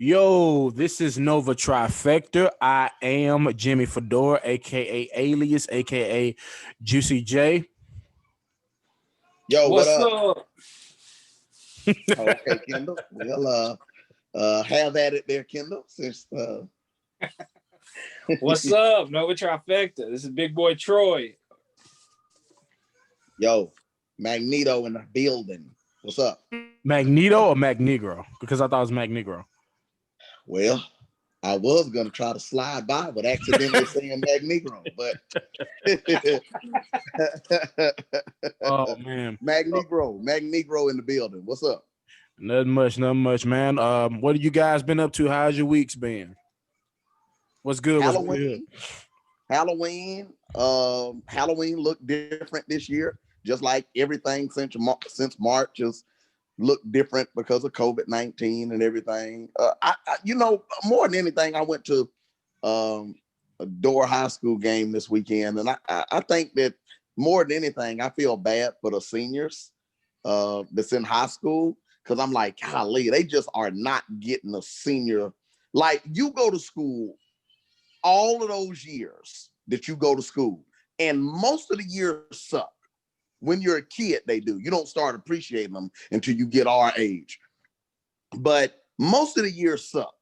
Yo, this is Nova Trifecta. I am Jimmy Fedora, aka Alias, aka Juicy J. Yo, what What's up? up? Okay, Kendall. Well, have at it there, Kendall. Since What's up? Nova Trifecta. This is Big Boy Troy. yo, Magneto in the building. What's up? Magneto or Magnegro? Because I thought it was Magnegro. Well, I was gonna try to slide by, but accidentally saying Magneto. But Oh man, Magneto in the building. What's up? nothing much, man. What have you guys been up to? How's your weeks been? What's good? What's good? Halloween looked different this year, just like everything since March has looked different because of COVID-19 and everything. More than anything, I went to a Door High School game this weekend, and I think that more than anything, I feel bad for the seniors that's in high school, because I'm like, golly, they just are not getting a senior. Like, you go to school all of those years that you go to school, and most of the years suck. When you're a kid, they do. You don't start appreciating them until you get our age. But most of the years suck.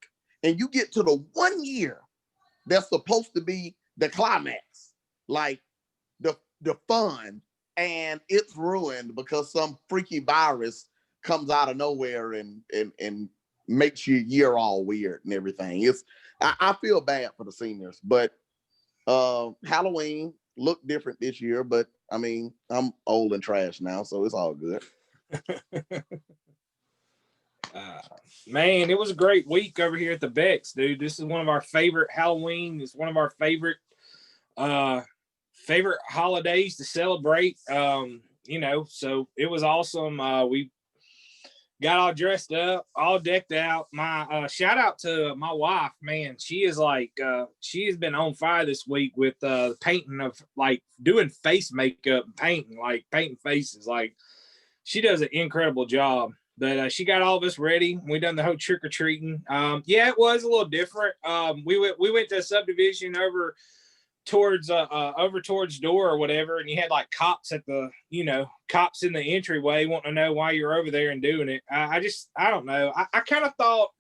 And you get to the 1 year that's supposed to be the climax, like the fun, and it's ruined because some freaky virus comes out of nowhere and makes your year all weird and everything. I feel bad for the seniors, but Halloween looked different this year, but I mean, I'm old and trash now, so it's all good. Man, it was a great week over here at the Becks, dude. This is one of our favorite Halloween. It's one of our favorite holidays to celebrate. So it was awesome. We got all dressed up, all decked out. My shout out to my wife, man. She is like she has been on fire this week with painting of, like, doing face makeup and painting faces. Like, she does an incredible job. But she got all of us ready. We done the whole trick or treating. Yeah, it was a little different. We went to a subdivision over towards door or whatever, and you had like cops at the cops in the entryway wanting to know why you're over there and doing it. I don't know. I kind of thought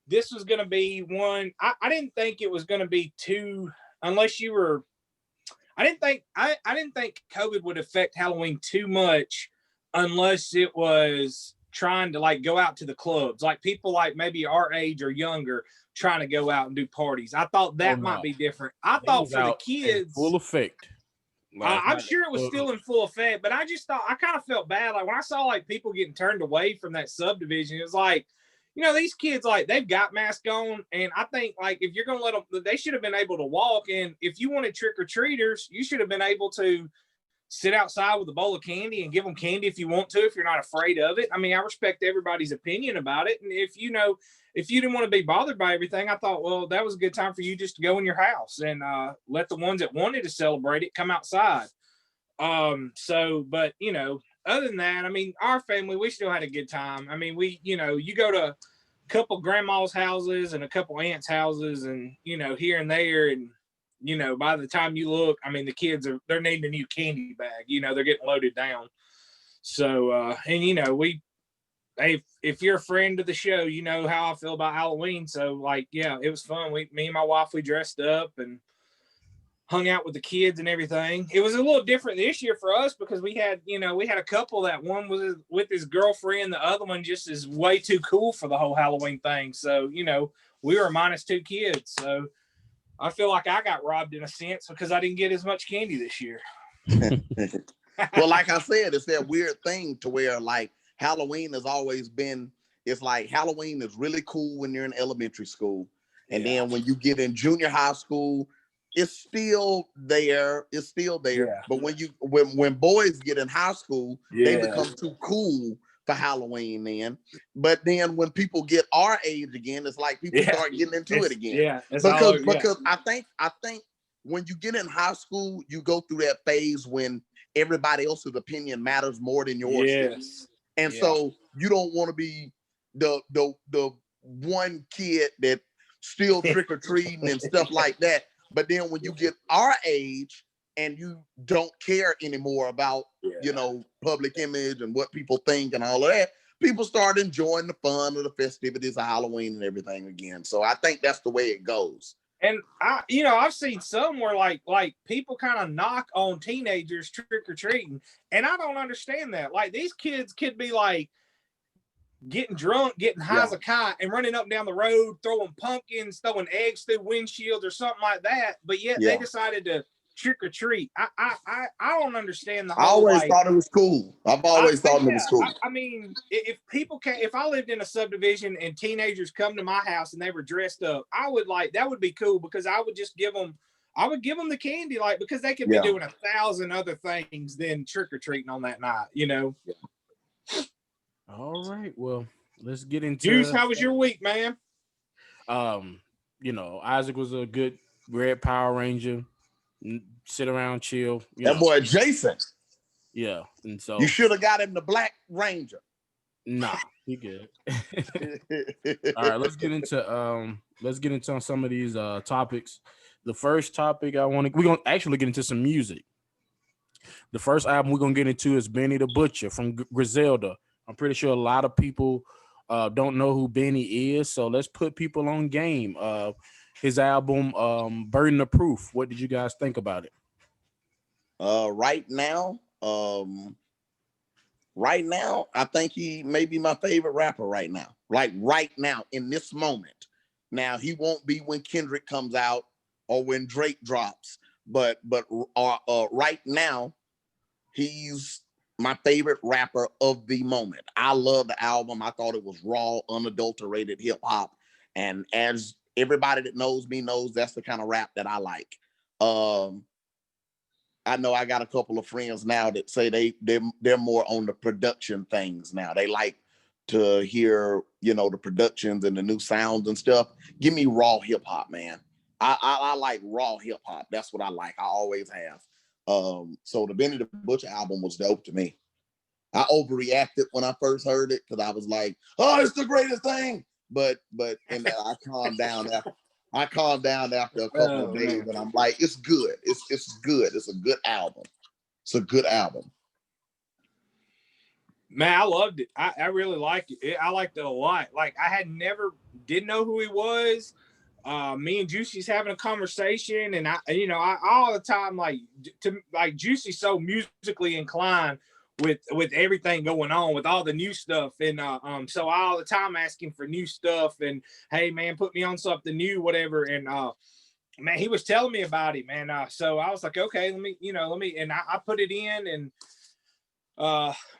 this was going to be one. I didn't think it was going to be too, unless you were. I didn't think COVID would affect Halloween too much unless it was trying to, like, go out to the clubs, like people like maybe our age or younger trying to go out and do parties. I thought that might be different. I thought for the kids, full effect. I'm sure it was still in full effect, but I just thought, I kind of felt bad. Like, when I saw like people getting turned away from that subdivision, it was like, these kids, like, they've got masks on. And I think, like, if you're going to let them, they should have been able to walk. And if you wanted trick-or-treaters, you should have been able to sit outside with a bowl of candy and give them candy if you want to, if you're not afraid of it. I mean, I respect everybody's opinion about it. And if you didn't want to be bothered by everything, I thought, well, that was a good time for you just to go in your house and let the ones that wanted to celebrate it come outside. But other than that, I mean, our family, we still had a good time. I mean, you go to a couple grandma's houses and a couple aunts' houses and, here and there. And, by the time you look, I mean, the kids they're needing a new candy bag, they're getting loaded down. So, if you're a friend of the show, you know how I feel about Halloween. So, like, yeah, it was fun. Me and my wife, we dressed up and hung out with the kids and everything. It was a little different this year for us because we had a couple, that one was with his girlfriend. The other one just is way too cool for the whole Halloween thing. So, we were -2 kids. So I feel like I got robbed in a sense because I didn't get as much candy this year. Well, like I said, it's that weird thing to where, like, Halloween has always been, it's like Halloween is really cool when you're in elementary school. And then when you get in junior high school, it's still there. Yeah. But when boys get in high school, they become too cool for Halloween then. But then when people get our age again, it's like people start getting into it again. Yeah. Because I think when you get in high school, you go through that phase when everybody else's opinion matters more than yours. Yes. And so you don't want to be the one kid that still trick-or-treating and stuff like that. But then when you get our age and you don't care anymore about, you know, public image and what people think and all of that, people start enjoying the fun of the festivities of Halloween and everything again. So I think that's the way it goes. And I've seen some where like people kind of knock on teenagers trick-or-treating, and I don't understand that. Like, these kids could be like getting drunk, getting high as a kite, and running up and down the road, throwing pumpkins, throwing eggs through windshields or something like that. But yet they decided to trick or treat. I don't understand the whole. I always thought it was cool. I've always thought it was cool. I mean, if people can, if I lived in a subdivision and teenagers come to my house and they were dressed up, I would that would be cool, because I would just give them the candy, like, because they could be doing 1,000 other things than trick or treating on that night, you know. All right, well, let's get into Juice. How was your week, man? You know, Isaac was a good red Power Ranger. Sit around, chill. That boy Jason. Yeah, and so you should have got him the Black Ranger. Nah, he good. All right, let's get into some of these topics. The first topic we're gonna actually get into some music. The first album we're gonna get into is Benny the Butcher from Griselda. I'm pretty sure a lot of people don't know who Benny is, so let's put people on game. His album, Burden of Proof. What did you guys think about it? Right now, I think he may be my favorite rapper right now. Like right now, in this moment. Now, he won't be when Kendrick comes out or when Drake drops, but right now, he's my favorite rapper of the moment. I love the album. I thought it was raw, unadulterated hip hop. And as everybody that knows me knows, that's the kind of rap that I like. I know I got a couple of friends now that say they're more on the production things now. They like to hear, you know, the productions and the new sounds and stuff. Give me raw hip hop, man. I like raw hip hop. That's what I like. I always have. So the Benny the Butcher album was dope to me. I overreacted when I first heard it because I was like, "Oh, it's the greatest thing." But and I calmed down after. I calmed down after a couple of days, and I'm like, "It's good. It's good. It's a good album. It's a good album." Man, I loved it. I really liked it. I liked it a lot. Like, I didn't know who he was. Me and Juicy's having a conversation, and I all the time, like Juicy's so musically inclined with everything going on, with all the new stuff, and so all the time asking for new stuff, and hey man, put me on something new, whatever. And man, he was telling me about it, man. So I was like, okay, let me, and I put it in, and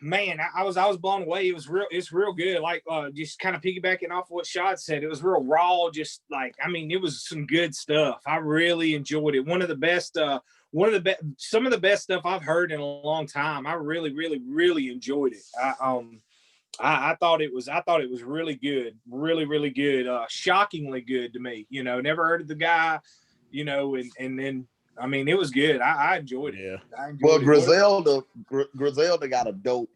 man, I was blown away. It's real good. Like, just kind of piggybacking off what Shad said, it was real raw. Just like, I mean, it was some good stuff. I really enjoyed it. Some of the best stuff I've heard in a long time. I really, really, really enjoyed it. I thought it was really good, really, really good. Shockingly good to me. You know, never heard of the guy. You know, and then. I mean, it was good. I enjoyed it. Yeah. I enjoyed Griselda got a dope.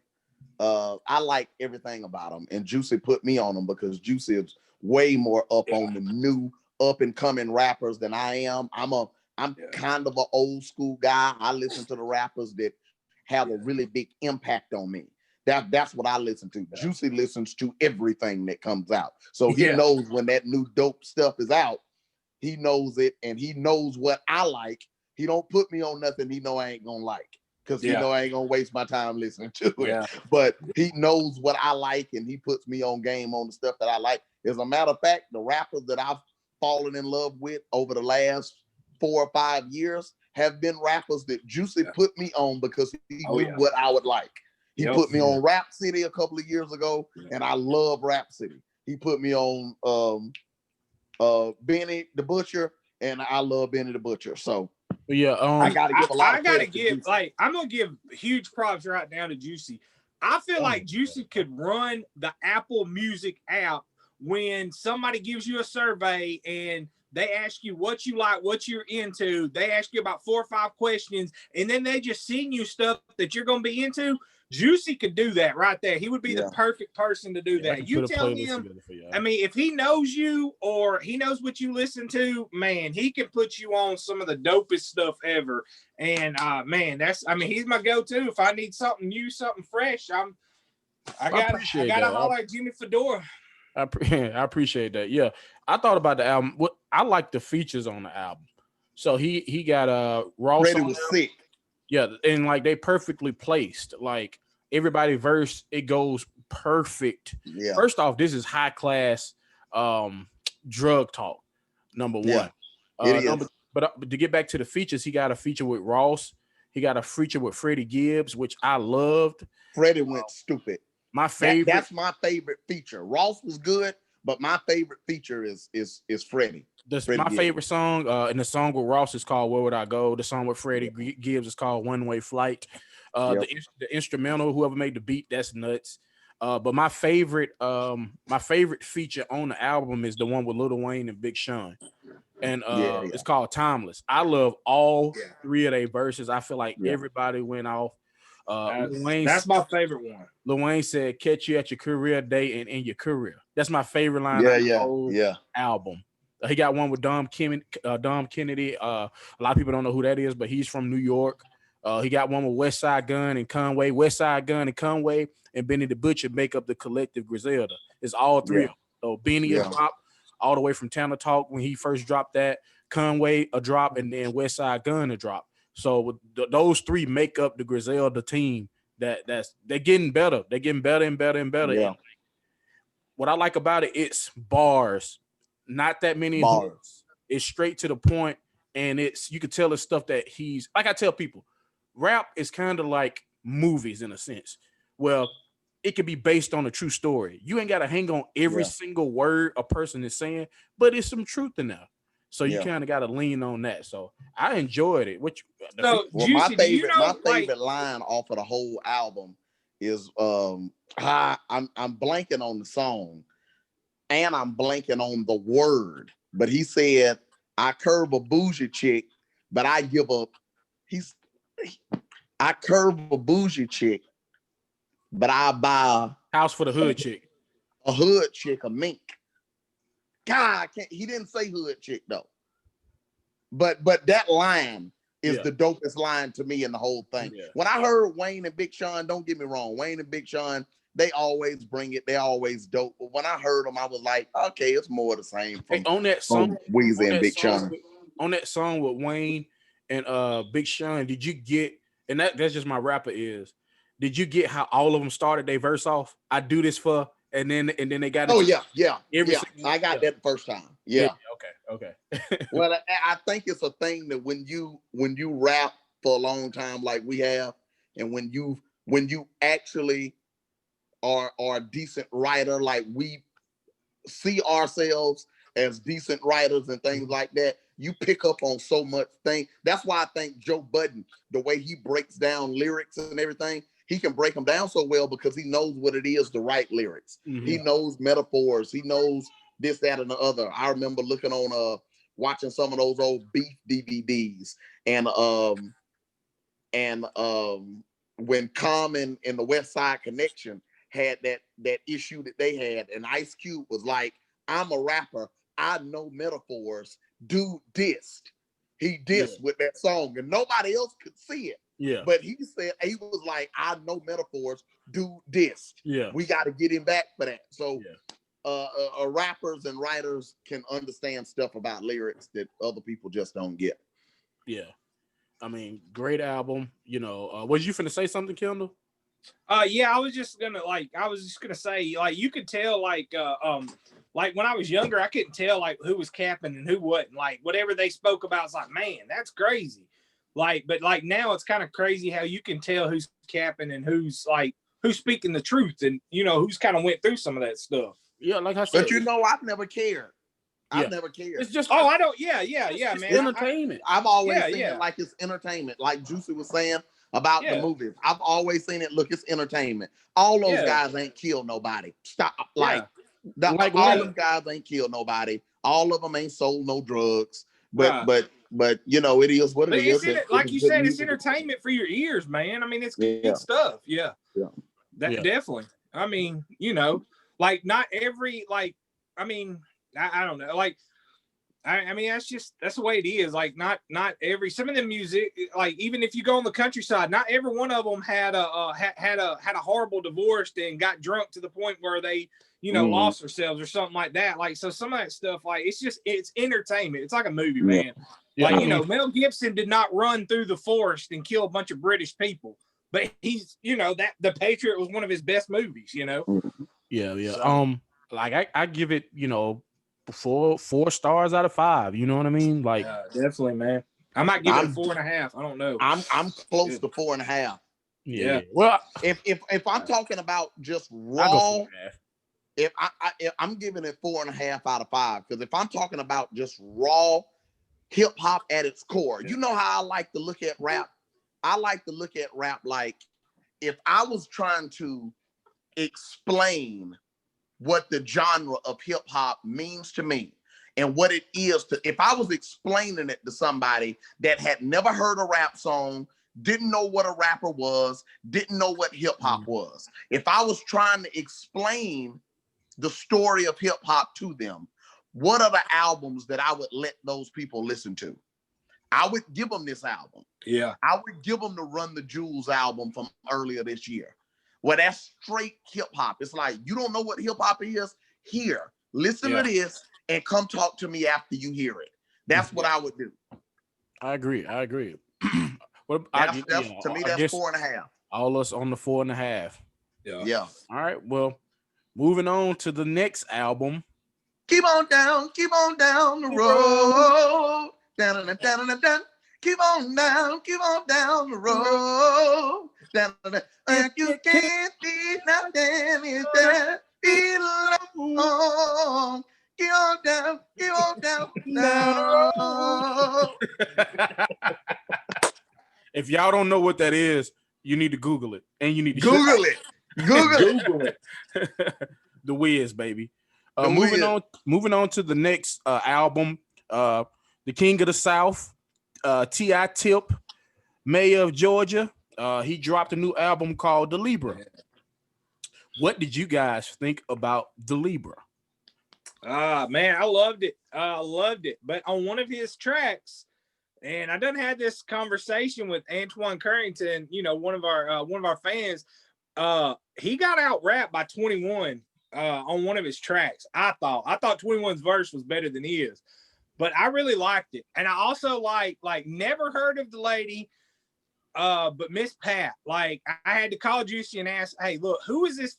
I like everything about him, and Juicy put me on him because Juicy is way more up on the new up and coming rappers than I am. I'm kind of an old school guy. I listen to the rappers that have a really big impact on me. That's what I listen to. Juicy listens to everything that comes out, so he knows when that new dope stuff is out. He knows it, and he knows what I like. He don't put me on nothing he know I ain't gonna like, because he know I ain't gonna waste my time listening to it. Yeah. But he knows what I like, and he puts me on game on the stuff that I like. As a matter of fact, the rappers that I've fallen in love with over the last 4 or 5 years have been rappers that Juicy put me on because he knew what I would like. He put me on Rap City a couple of years ago, and I love Rap City. He put me on Benny the Butcher, and I love Benny the Butcher. So yeah, I gotta give a lot. I gotta give, like, I'm gonna give huge props right now to Juicy. I feel like Juicy could run the Apple Music app when somebody gives you a survey and they ask you what you like, what you're into. They ask you about 4 or 5 questions, and then they just send you stuff that you're gonna be into. Juicy could do that right there. He would be Yeah. the perfect person to do I that. can You put a tell playlist him, together for y'all. I mean, if he knows you or he knows what you listen to, man, he can put you on some of the dopest stuff ever. And man, he's my go-to. If I need something new, something fresh, I gotta holler at Jimmy Fedora. I appreciate that. Yeah, I thought about the album. What I like the features on the album. So he got Ross. Brady was sick. Yeah, and like they perfectly placed. Like everybody verse, it goes perfect. Yeah. First off, this is high class drug talk. Number one. Yeah, it is. But to get back to the features, he got a feature with Ross. He got a feature with Freddie Gibbs, which I loved. Freddie went stupid. My favorite. That's my favorite feature. Ross was good, but my favorite feature is Freddie. My favorite song, and the song with Ross is called "Where Would I Go." The song with Freddie Gibbs is called "One Way Flight." The instrumental, whoever made the beat, that's nuts. But my favorite feature on the album is the one with Lil Wayne and Big Sean, and it's called "Timeless." I love all three of their verses. I feel like everybody went off. That's my favorite one. Lil Wayne said, "Catch you at your career day and in your career." That's my favorite line. Album. He got one with Dom Kennedy. A lot of people don't know who that is, but he's from New York. He got one with Westside Gun and Conway. Westside Gun and Conway and Benny the Butcher make up the collective Griselda. It's all three of them. So Benny a drop all the way from Town Talk when he first dropped that. Conway a drop, and then Westside Gun a drop. So those three make up the Griselda team. They're getting better. They're getting better and better and better. Yeah. And what I like about it, it's bars. Not that many hooks. It's straight to the point, and you can tell it's stuff that he's like. I tell people, rap is kind of like movies in a sense. Well, it could be based on a true story. You ain't got to hang on every single word a person is saying, but it's some truth in there. So you kind of got to lean on that. So I enjoyed it. Juicy, my favorite line off of the whole album is I'm blanking on the song. And I'm blanking on the word, but he said, "I curve a bougie chick, but I give up." I curve a bougie chick, but I buy a house for the hood chick. A hood chick, a mink. God, he didn't say hood chick though. But that line is the dopest line to me in the whole thing. Yeah. When I heard Wayne and Big Sean, don't get me wrong, Wayne and Big Sean, they always bring it. They always dope. But when I heard them, I was like, okay, it's more the same. On that song, Weezy and Big Sean. On that song with Wayne and Big Sean, did you get? And that's just my rapper is. Did you get how all of them started their verse off? I do this for, and then they got. I got that first time. Yeah. Okay. Well, I think it's a thing that when you rap for a long time like we have, and when you actually are a decent writer, like we see ourselves as decent writers and things like that, you pick up on so much thing. That's why I think Joe Budden, the way he breaks down lyrics and everything, he can break them down so well because he knows what it is to write lyrics. Mm-hmm. He knows metaphors. He knows this, that, and the other. I remember looking on watching some of those old Beef DVDs and when Common and the West Side Connection had that issue that they had, and Ice Cube was like, "I'm a rapper, I know metaphors." Dude dissed. He dissed with that song, and nobody else could see it. Yeah. But he said, he was like, "I know metaphors." Dude dissed. Yeah. We got to get him back for that. So rappers and writers can understand stuff about lyrics that other people just don't get. Yeah. I mean, great album. You know, was you finna say something, Kendall? I was just gonna say, like, you could tell, like when I was younger, I couldn't tell like who was capping and who wasn't. Like whatever they spoke about, it's like, man, that's crazy. Like, but like now it's kind of crazy how you can tell who's capping and who's speaking the truth, and you know who's kind of went through some of that stuff. Yeah, like I said, but you know, I've never cared. I've never cared. It's just I don't. Yeah, man. Entertainment. I've always seen it like it's entertainment. Like Juicy was saying about the movies. I've always seen it. Look, it's entertainment. All those guys ain't killed nobody. Stop. All them guys ain't killed nobody. All of them ain't sold no drugs. But you know, it is what it is. Like you said, it's entertainment for your ears, man. I mean, it's good stuff. Yeah. That definitely. I mean, you know, like not every like. I mean, I don't know. Like, I mean, that's the way it is. Like, not every some of the music. Like, even if you go on the countryside, not every one of them had a horrible divorce and got drunk to the point where they lost themselves or something like that. Like, so some of that stuff, like, it's entertainment. It's like a movie, man. Like, Mel Gibson did not run through the forest and kill a bunch of British people. But he's, that The Patriot was one of his best movies, Yeah. So. Like I give it, 4 stars out of 5. You know what I mean? Like, definitely, man. I might give it a 4.5. I don't know. I'm close to 4.5. Yeah. Well, if I'm talking about just raw, if I'm giving it 4.5 out of 5, because if I'm talking about just raw hip hop at its core, you know how I like to look at rap. I like to look at rap like if I was trying to explain what the genre of hip hop means to me and what it is to, if I was explaining it to somebody that had never heard a rap song, didn't know what a rapper was, didn't know what hip hop was. If I was trying to explain the story of hip hop to them, what are the albums that I would let those people listen to? I would give them this album. Yeah. I would give them the Run the Jewels album from earlier this year. Well, that's straight hip hop. It's like, you don't know what hip hop is? Here, listen to this and come talk to me after you hear it. That's what I would do. I agree. To me, that's 4.5. All us on the 4.5. Yeah. All right. Well, moving on to the next album. Keep on down the road. Down, down, down, down, down. Keep on down the road. Down, down, down. You can't see nothing is there. Be alone. Keep on down the road. If y'all don't know what that is, you need to Google it, and you need to Google it. Google it. The Wiz, baby. Moving on to the next album, the King of the South, T.I. Tip, Mayor of Georgia. He dropped a new album called l.i.b.r.a. What did you guys think about l.i.b.r.a? Man, I loved it. But on one of his tracks, and I done had this conversation with Antoine Carrington, one of our fans. He got out rapped by 21 on one of his tracks. I thought 21's verse was better than his, but I really liked it. And I also like never heard of the lady, but Miss Pat. Like, I had to call Juicy and ask, hey, look, who is this?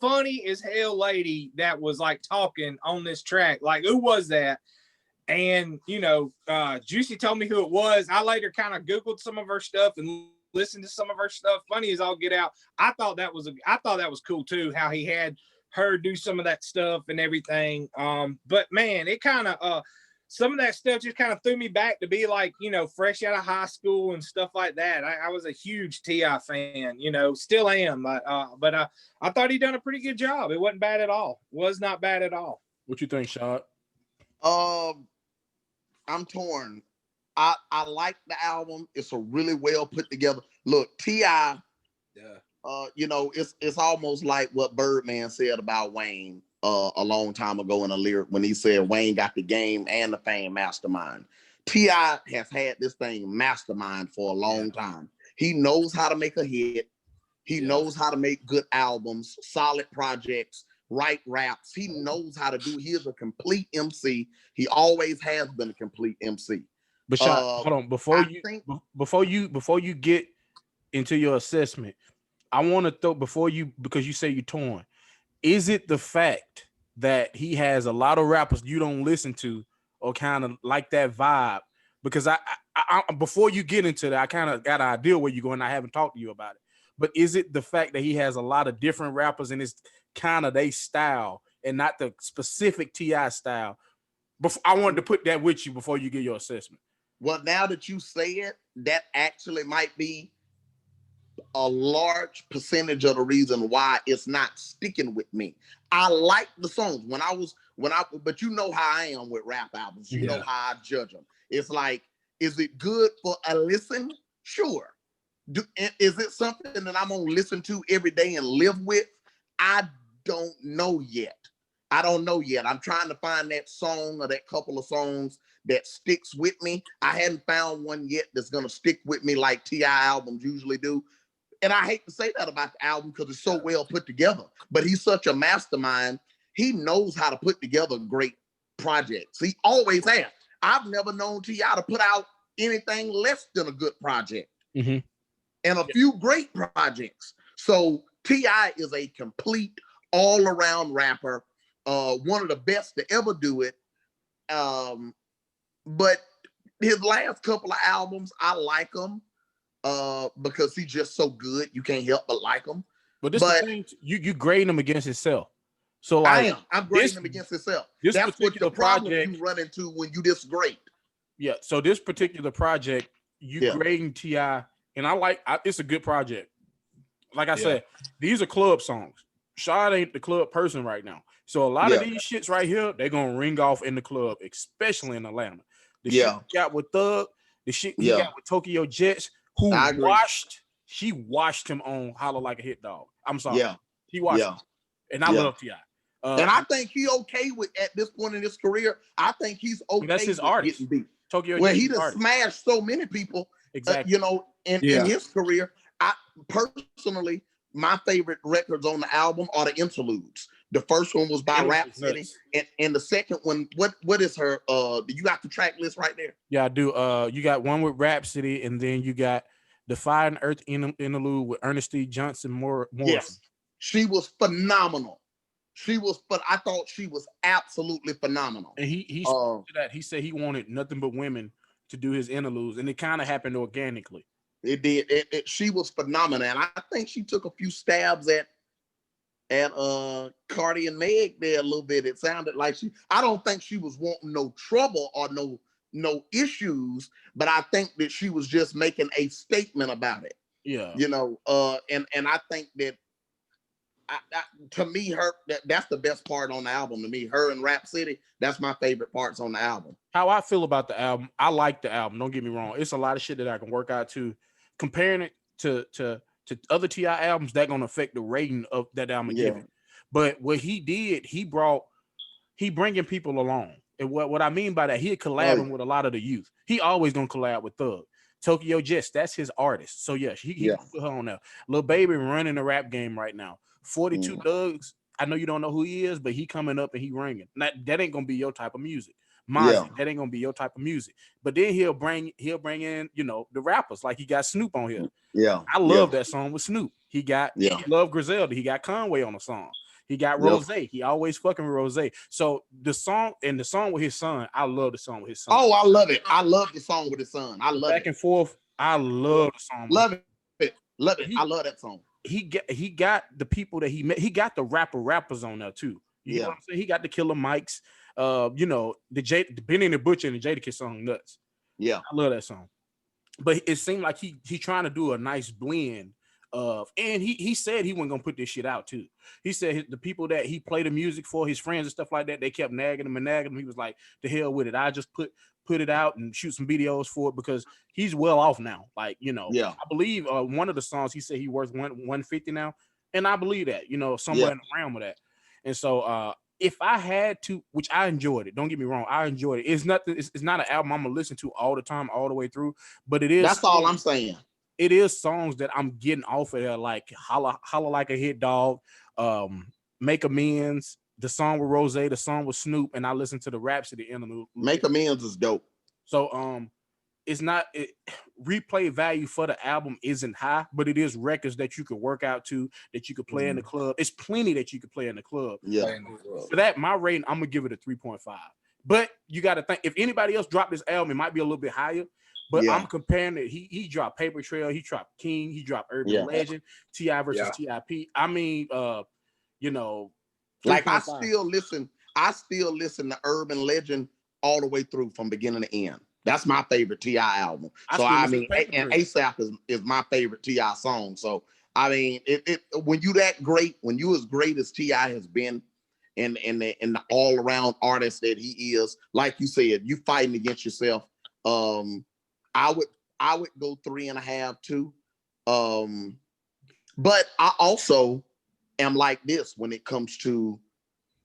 Funny as hell lady that was like talking on this track. Like, who was that? And Juicy told me who it was. I later kind of Googled some of her stuff and listened to some of her stuff. Funny as all get out. I thought that was cool too, how he had her do some of that stuff and everything. But man, it kind of some of that stuff just kind of threw me back to be like, fresh out of high school and stuff like that. I was a huge T.I. fan, still am. But I thought he done a pretty good job. It wasn't bad at all. Was not bad at all. What you think, Shad? I'm torn. I like the album. It's a really well put together. Look, T.I. It's almost like what Birdman said about Wayne a long time ago in a lyric when he said Wayne got the game and the fame mastermind. T.I. has had this thing mastermind for a long time. He knows how to make a hit. He knows how to make good albums, solid projects, write raps. He knows how to do. He is a complete MC. He always has been a complete MC. But hold on, before you get into your assessment, I want to throw because you say you're torn. Is it the fact that he has a lot of rappers you don't listen to or kind of like that vibe? Because I before you get into that, I kind of got an idea where you're going. I haven't talked to you about it. But is it the fact that he has a lot of different rappers and it's kind of their style and not the specific T.I. style? I wanted to put that with you before you get your assessment. Well, now that you say it, that actually might be a large percentage of the reason why it's not sticking with me. I like the songs but you know how I am with rap albums. You know how I judge them. It's like, is it good for a listen? Sure. Is it something that I'm gonna listen to every day and live with? I don't know yet. I don't know yet. I'm trying to find that song or that couple of songs that sticks with me. I hadn't found one yet that's gonna stick with me like T.I. albums usually do. And I hate to say that about the album because it's so well put together. But he's such a mastermind. He knows how to put together great projects. He always has. I've never known T.I. to put out anything less than a good project. Mm-hmm. And a few great projects. So T.I. is a complete all-around rapper, one of the best to ever do it. But his last couple of albums, I like them because he's just so good. You can't help but like him. But this the thing, you grading him against himself. So like I'm grading him against himself. This That's what the problem project, you run into when you this great. Yeah. So this particular project, you grading T.I., and it's a good project. Like I said, these are club songs. Shad ain't the club person right now. So a lot of these shits right here, they're gonna ring off in the club, especially in Atlanta. The shit he got with Thug, the shit he got with Tokyo Jets, who she washed him on Holler Like a Hit Dog. I'm sorry. He watched him. And I love T.I. And I think he okay with, at this point in his career, I think he's okay. That's his with artist. Getting beat. Tokyo Well, he just smashed so many people, exactly. In his career. I personally, my favorite records on the album are the interludes. The first one was by Rap City, and the second one, what is her? You got the track list right there? Yeah, I do. You got one with Rap City, and then you got the Fire and Earth interlude with Ernestine Johnson Morrison. Yes, she was phenomenal. But I thought she was absolutely phenomenal. And he spoke to that. He said he wanted nothing but women to do his interludes, and it kind of happened organically. It did. She was phenomenal, and I think she took a few stabs at Cardi and Meg there a little bit. It sounded like I don't think she was wanting no trouble or no issues, but I think that she was just making a statement about it. Yeah. And I think that to me, that's the best part on the album. To me, her and Rap City, that's my favorite parts on the album. How I feel about the album, I like the album. Don't get me wrong. It's a lot of shit that I can work out to. Comparing it to other T.I. albums, that's gonna affect the rating of that album. Giving. But what he did, he bringing people along. And what I mean by that, he collabing with a lot of the youth. He always gonna collab with Thug. Tokyo Jets, that's his artist. So yes, he put her on there. L.i.b.r.a running the rap game right now. 42 Thugs. I know you don't know who he is, but he coming up and he ringing. That ain't gonna be your type of music. Mozzie, that ain't gonna be your type of music. But then he'll bring in, the rappers, like he got Snoop on here. Yeah. I love that song with Snoop. He got Love Griselda. He got Conway on the song. He got Rose. He always fucking with Rose. So the song with his son, I love the song with his son. Oh, I love it. I love the song with his son. I love back and forth. I love the song. Love it. I love that song. He got the people that he met. He got the rappers on there too. You know what I'm saying? He got the Killer Mikes. The Benny and the Butcher and the Jadakiss song Nuts. Yeah, I love that song. But it seemed like he trying to do a nice blend of, and he said he wasn't gonna put this shit out too. He said the people that he played the music for, his friends and stuff like that, they kept nagging him. He was like, "The hell with it! I just put it out and shoot some videos for it because he's well off now." Like I believe one of the songs he said he worth 150 now, and I believe that somewhere in the realm of that. And so if I had to, which I enjoyed it, don't get me wrong, I enjoyed it. It's nothing. It's not an album I'm gonna listen to all the time, all the way through. But it is. That's all I'm saying. It is songs that I'm getting off of there, like Holla Like a Hit Dog, Make Amends, the song with Rose, the song with Snoop, and I listen to the Rhapsody interlude. Make Amends is dope. So it's not replay value for the album isn't high, but it is records that you could work out to, that you could play in the club. It's plenty that you could play in the club. Yeah. For that, my rating, I'm gonna give it a 3.5. But you got to think, if anybody else dropped this album, it might be a little bit higher. But I'm comparing it. He dropped Paper Trail, he dropped King, he dropped Urban Legend, T.I. versus T.I.P. I mean, like I still listen to Urban Legend all the way through from beginning to end. That's my favorite T.I. album. So I mean, and ASAP is my favorite T.I. song. So I mean, when you that great, when you as great as T.I. has been, and the all around artist that he is, like you said, you fighting against yourself. I would go 3.5 too. But I also am like this when it comes to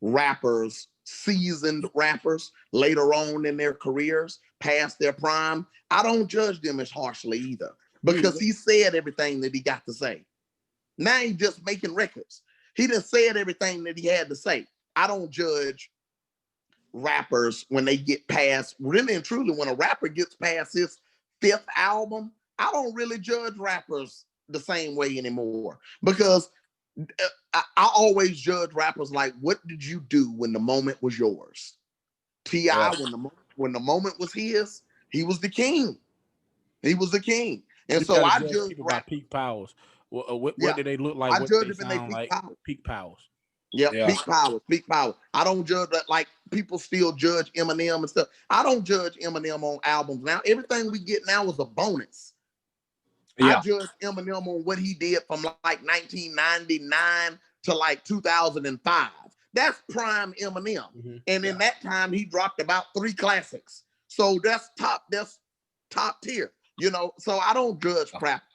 rappers, seasoned rappers later on in their careers, past their prime. I don't judge them as harshly either because he said everything that he got to say. Now he's just making records. He just said everything that he had to say. I don't judge rappers when they get past, really and truly, when a rapper gets past his fifth album, I don't really judge rappers the same way anymore because I always judge rappers like, what did you do when the moment was yours? T.I., when the moment was his, he was the king. He was the king. And You so gotta I judge judge people by rap. peak powers. What Yeah, do they look like? I What do judge they them in their sound peak like? power. Peak powers. Yeah, Yeah. peak powers, peak powers. I don't judge that like people still judge Eminem and stuff. I don't judge Eminem on albums now. Everything we get now is a bonus. I Yeah. judge Eminem on what he did from like 1999 to like 2005. That's prime Eminem. And in that time, he dropped about 3 classics. So that's top tier. You know, so I don't judge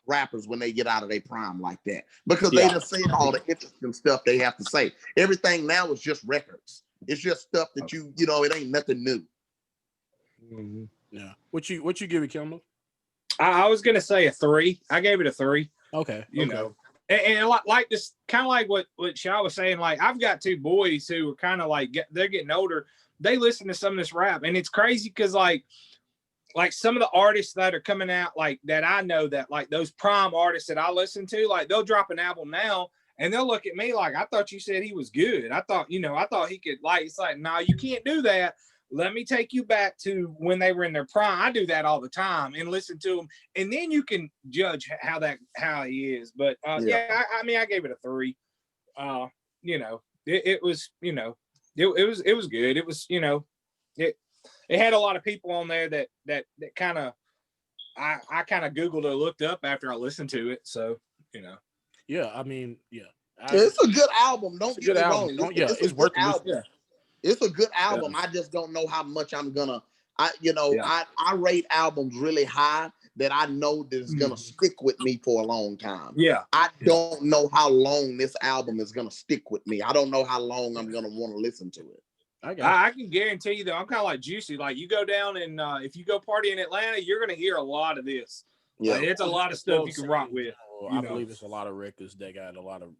rappers when they get out of their prime like that because they just say all the interesting stuff they have to say. Everything now is just records. It's just stuff that you know, it ain't nothing new. Yeah. What you give it, Kendall? I was gonna say a 3. I gave it a 3. Okay. You know, and like this, kind of like what Shaw was saying. Like, I've got 2 boys who are kind of like they're getting older. They listen to some of this rap, and it's crazy because like some of the artists that are coming out, like that I know, that like those prime artists that I listen to, like they'll drop an album now and they'll look at me like, I thought you said he was good. I thought he could, like, it's like, no, you can't do that. Let me take you back to when they were in their prime. I do that all the time and listen to them. And then you can judge how he is. But I mean, I gave it a 3. You know, it was, you know, it was good. It was, you know, it had a lot of people on there that kind of I kind of Googled or looked up after I listened to it. So, you know. Yeah, I mean, it's a good album. Don't get me wrong. It's worth the listen. Yeah. It's a good album. I just don't know how much I'm gonna. I rate albums really high that I know that is gonna stick with me for a long time. Yeah. I don't know how long this album is gonna stick with me. I don't know how long I'm gonna want to listen to it. I can guarantee you, though, I'm kind of like Juicy. Like, you go down and if you go party in Atlanta, you're going to hear a lot of this. Yeah, like, it's a lot of stuff you can rock with. I believe it's a lot of records that got a lot of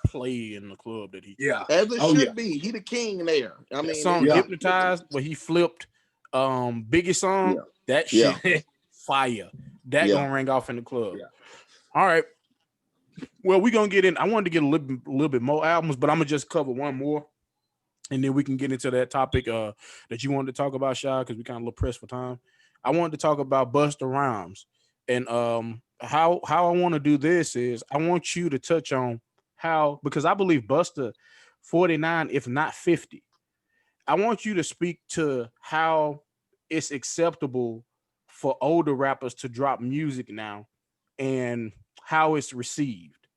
play in the club that he. Yeah, as it should be. He the king there. I mean, song Hypnotized, where he flipped Biggie's song. That shit, fire. That gonna ring off in the club. Yeah. All right. Well, we're gonna get in. I wanted to get a little bit more albums, but I'm gonna just cover one more. And then we can get into that topic that you wanted to talk about, Shy, because we kind of a little pressed for time. I wanted to talk about Busta Rhymes. And how I want to do this is I want you to touch on how, because I believe Busta 49, if not 50. I want you to speak to how it's acceptable for older rappers to drop music now and how it's received.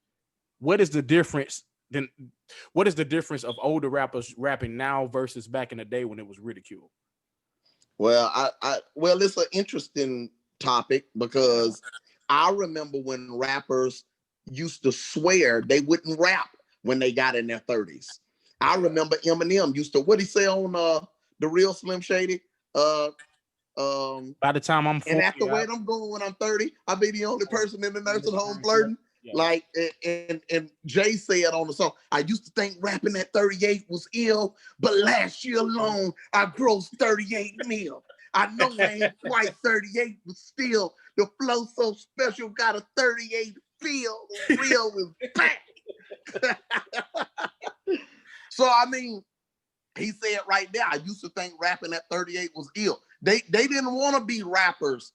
What is the difference? Then what is the difference of older rappers rapping now versus back in the day when it was ridiculed? Well, it's an interesting topic because I remember when rappers used to swear they wouldn't rap when they got in their 30s. I remember Eminem used to, what he say on the real Slim Shady? By the time I'm 40, and at the way I'm going when I'm 30, I'll be the only person in the nursing home flirting. Yeah. Like, and Jay said on the song, I used to think rapping at 38 was ill, but last year alone, I grossed 38 mil. I know I ain't quite 38, but still, the flow so special, got a 38 feel, real is back. So, I mean, he said right there, I used to think rapping at 38 was ill. They didn't want to be rappers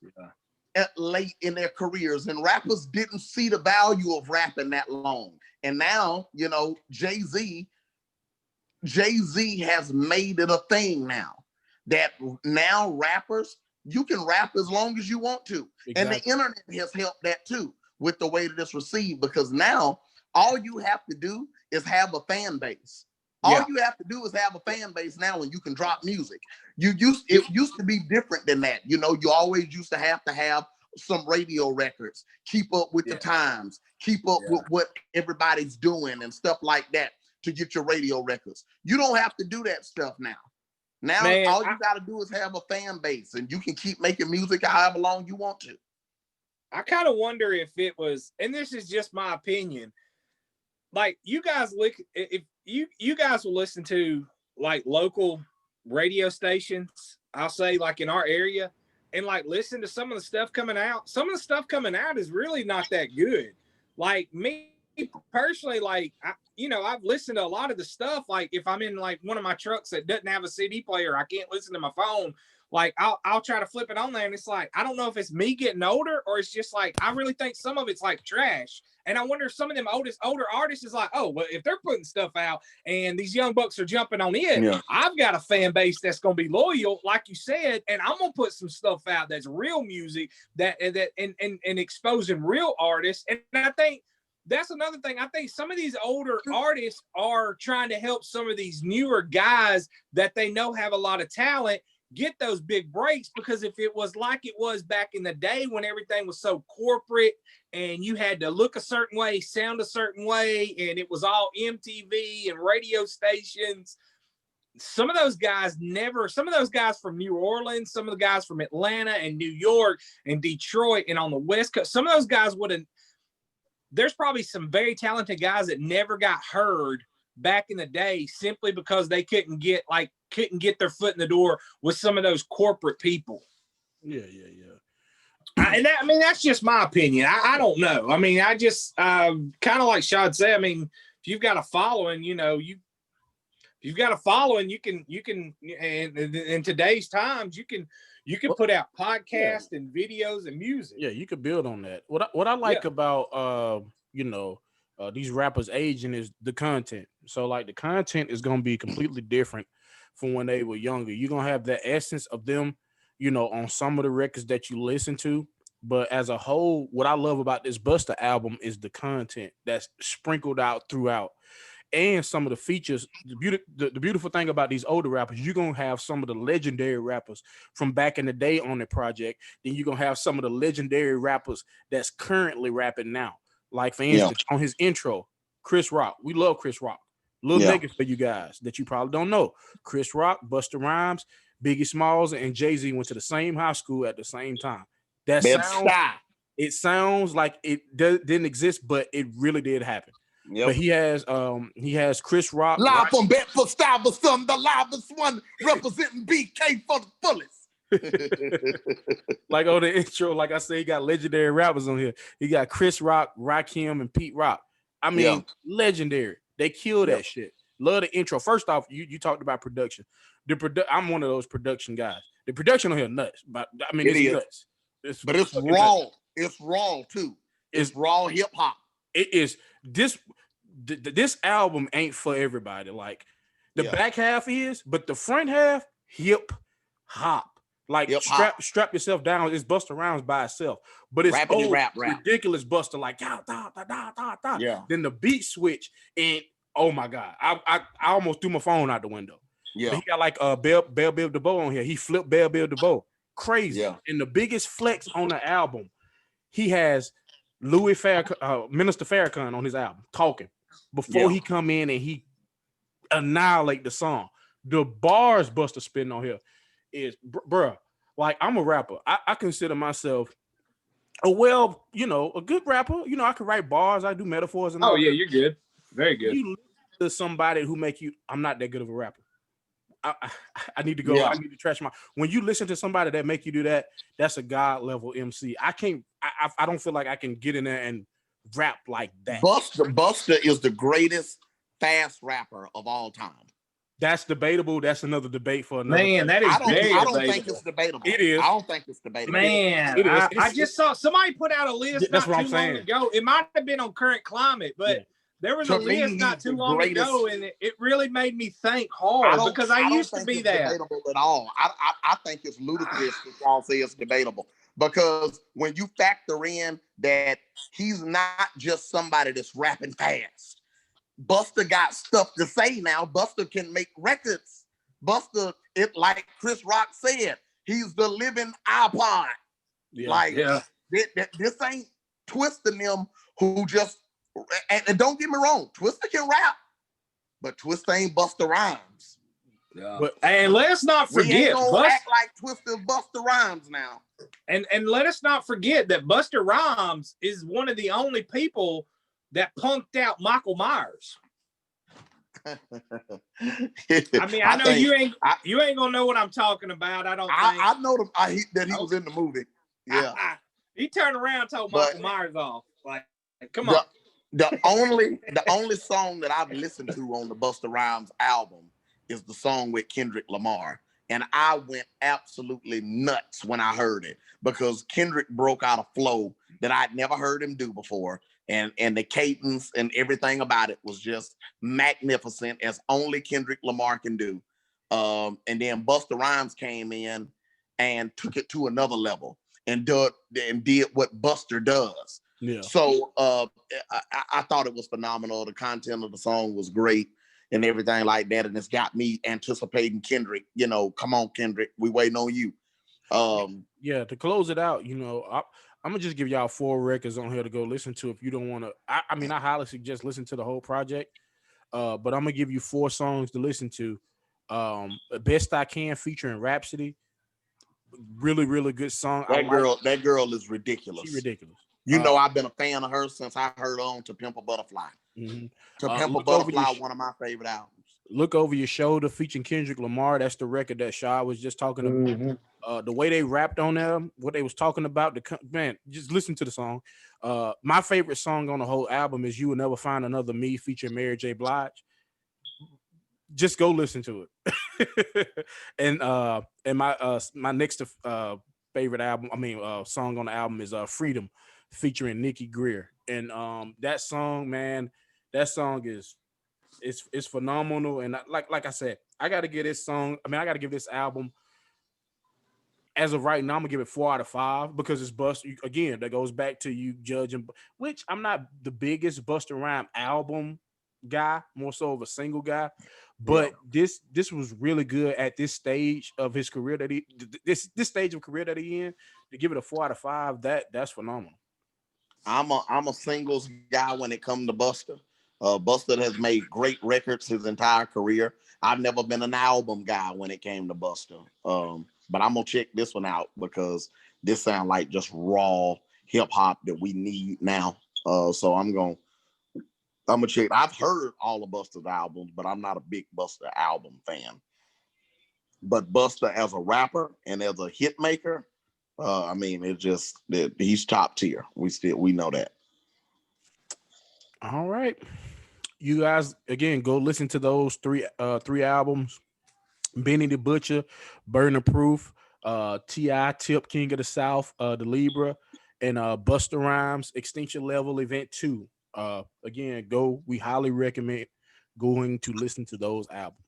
at late in their careers, and rappers didn't see the value of rapping that long. And now, you know, Jay-Z has made it a thing now that now rappers, you can rap as long as you want to. Exactly. And the internet has helped that too with the way that it's received, because now all you have to do is have a fan base. All you have to do is have a fan base now, and you can drop music. It used to be different than that. You know, you always used to have some radio records, keep up with the times, keep up with what everybody's doing and stuff like that to get your radio records. You don't have to do that stuff now. Now, all you got to do is have a fan base, and you can keep making music however long you want to. I kind of wonder if it was, and this is just my opinion, like you guys look, if you guys will listen to like local radio stations, I'll say like in our area, and like listen to some of the stuff coming out. Some of the stuff coming out is really not that good. Like me personally, like I've listened to a lot of the stuff. Like if I'm in like one of my trucks that doesn't have a CD player, I can't listen to my phone. Like I'll try to flip it on there, and it's like I don't know if it's me getting older or it's just like I really think some of it's like trash. And I wonder if some of them older artists is like, oh well, if they're putting stuff out and these young bucks are jumping on it, I've got a fan base that's gonna be loyal, like you said, and I'm gonna put some stuff out that's real music that and exposing real artists. And I think that's another thing. I think some of these older artists are trying to help some of these newer guys that they know have a lot of talent get those big breaks, because if it was like it was back in the day when everything was so corporate and you had to look a certain way, sound a certain way, and it was all MTV and radio stations, some of those guys from New Orleans, some of the guys from Atlanta and New York and Detroit and on the West Coast, some of those guys there's probably some very talented guys that never got heard back in the day simply because they couldn't get their foot in the door with some of those corporate people. That's just my opinion. I don't know. I mean, I just kind of like Shad said. I mean, if you've got a following, you've got a following. You can, and in today's times, you can put out podcasts and videos and music. Yeah, you could build on that. What I like about these rappers aging is the content. So like the content is gonna be completely different from when they were younger. You're gonna have the essence of them, on some of the records that you listen to. But as a whole, what I love about this Busta album is the content that's sprinkled out throughout. And some of the features. The beautiful thing about these older rappers, you're gonna have some of the legendary rappers from back in the day on the project. Then you're gonna have some of the legendary rappers that's currently rapping now. Like for instance, on his intro, Chris Rock. We love Chris Rock. Little niggas for you guys that you probably don't know. Chris Rock, Busta Rhymes, Biggie Smalls, and Jay-Z went to the same high school at the same time. It sounds like it didn't exist, but it really did happen. Yep. But he has Chris Rock. Live from Bedford Stuyvesant, the livest one representing BK for the fullest. Like on the intro, like I said, he got legendary rappers on here. He got Chris Rock, Rakim, and Pete Rock. I mean, legendary. They kill that shit. Love the intro. First off, you talked about production. I'm one of those production guys. The production on here nuts, but I mean it's nuts. But it's raw. Nuts. It's raw too. It's raw hip hop. It is. This album ain't for everybody. Like the back half is, but the front half hip hop. Like strap yourself down. It's Busta Rhymes by itself, but it's rap. Ridiculous Busta. Like Then the beat switch, and oh my god, I almost threw my phone out the window. Yeah, but he got like Bell Biv DeVoe on here. He flipped Bell Biv DeVoe. Crazy. Yeah. And the biggest flex on the album, he has Minister Farrakhan on his album talking before he come in and he annihilate the song. The bars Busta spitting on here is, bruh, like I'm a rapper. I consider myself a good rapper. I can write bars. I do metaphors and all. Oh yeah, you're good. Very good. You listen to somebody who make you, I'm not that good of a rapper. I need to go. I need to trash my. When you listen to somebody that make you do that, that's a God level MC. I can't. I don't feel like I can get in there and rap like that. Busta is the greatest fast rapper of all time. That's debatable. That's another debate for another. Man, that is I don't think it's debatable. It is. I don't think it's debatable. Man, it is. I just saw somebody put out a list not too long ago. It might have been on Current Climate, but there was a list not too long ago, and it really made me think hard because I used to be that. Debatable at all. I think it's ludicrous that y'all say it's debatable, because when you factor in that he's not just somebody that's rapping fast. Busta got stuff to say now. Busta can make records. Busta, like Chris Rock said, he's the living iPod. This ain't Twista and them who just, and don't get me wrong, Twista can rap, but Twista ain't Busta Rhymes. Yeah. And let's not forget, we ain't gonna act like Twista's Busta Rhymes now. And let us not forget that Busta Rhymes is one of the only people that punked out Michael Myers. I mean, I know you ain't gonna know what I'm talking about. I don't think. I know that he was in the movie. Yeah. He turned around and told Michael Myers off. Like, come on. The only song that I've listened to on the Busta Rhymes album is the song with Kendrick Lamar. And I went absolutely nuts when I heard it because Kendrick broke out a flow that I'd never heard him do before. And the cadence and everything about it was just magnificent, as only Kendrick Lamar can do. And then Busta Rhymes came in and took it to another level and did what Buster does. Yeah. So I thought it was phenomenal. The content of the song was great and everything like that. And it's got me anticipating Kendrick. You know, come on, Kendrick, we waiting on you. Yeah, to close it out, you know, I'm gonna just give y'all 4 records on here to go listen to if you don't want to. I mean, I highly suggest listen to the whole project. But I'm gonna give you 4 songs to listen to. Best I Can featuring Rhapsody. Really, really good song. That girl is ridiculous. She's ridiculous. You know, I've been a fan of her since I heard her on To Pimp a Butterfly. Mm-hmm. To Pimp a Butterfly, one of my favorite albums. Look Over Your Shoulder featuring Kendrick Lamar. That's the record that Shaw was just talking about. Mm-hmm. The way they rapped on them, what they was talking about, man, just listen to the song. My favorite song on the whole album is You Will Never Find Another Me featuring Mary J. Blige. Just go listen to it. and my next favorite album, song on the album is Freedom featuring Nikki Greer. And that song, man, that song is it's phenomenal. And like I said, I got to give this album, as of right now, I'm gonna give it 4 out of 5 because it's Busta. Again, that goes back to you judging, which I'm not the biggest Busta Rhymes album guy, more so of a single guy. But this was really good at this stage of his career this stage of career that he in. To give it a 4 out of 5, that's phenomenal. I'm a singles guy when it comes to Busta. Busta has made great records his entire career. I've never been an album guy when it came to Busta. But I'm gonna check this one out because this sounds like just raw hip hop that we need now. So I'm gonna check. I've heard all of Busta's albums, but I'm not a big Busta album fan. But Busta as a rapper and as a hit maker, I mean, he's top tier. We know that. All right, you guys, again, go listen to those three albums: Benny the Butcher, Burden of Proof, T.I. Tip, King of the South, the Libra, and Busta Rhymes Extinction Level Event 2. Again, we highly recommend going to listen to those albums.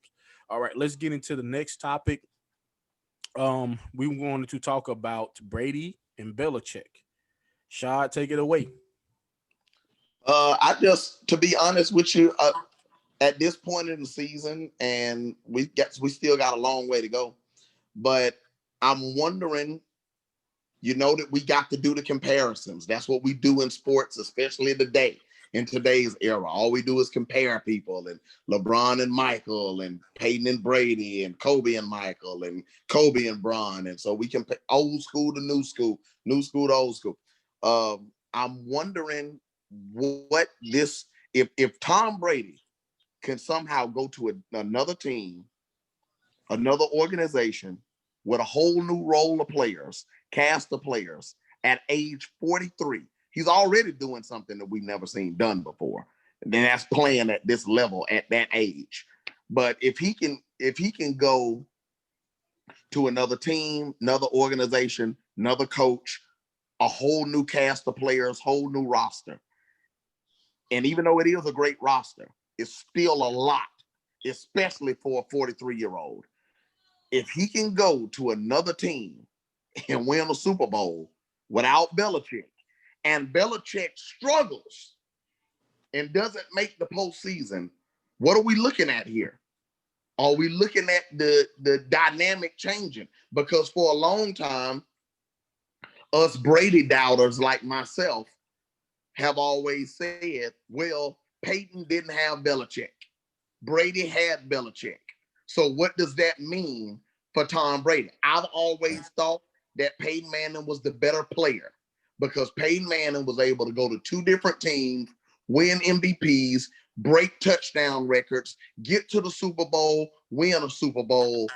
All right, let's get into the next topic. We wanted to talk about Brady and Belichick. Shad, take it away. To be honest with you, at this point in the season, and we still got a long way to go, but I'm wondering, that we got to do the comparisons. That's what we do in sports, especially in today's era. All we do is compare people, and LeBron and Michael, and Peyton and Brady, and Kobe and Michael, and Kobe and Bron. And so we can pick old school to new school to old school. I'm wondering if Tom Brady can somehow go to another team, another organization with a whole new role of players, cast of players at age 43. He's already doing something that we've never seen done before. And then that's playing at this level at that age. But if he can go to another team, another organization, another coach, a whole new cast of players, whole new roster. And even though it is a great roster, it's still a lot, especially for a 43-year-old. If he can go to another team and win a Super Bowl without Belichick, and Belichick struggles and doesn't make the postseason, what are we looking at here? Are we looking at the dynamic changing? Because for a long time, us Brady doubters like myself have always said, well, Peyton didn't have Belichick. Brady had Belichick. So what does that mean for Tom Brady? I've always thought that Peyton Manning was the better player because Peyton Manning was able to go to 2 different teams, win MVPs, break touchdown records, get to the Super Bowl, win a Super Bowl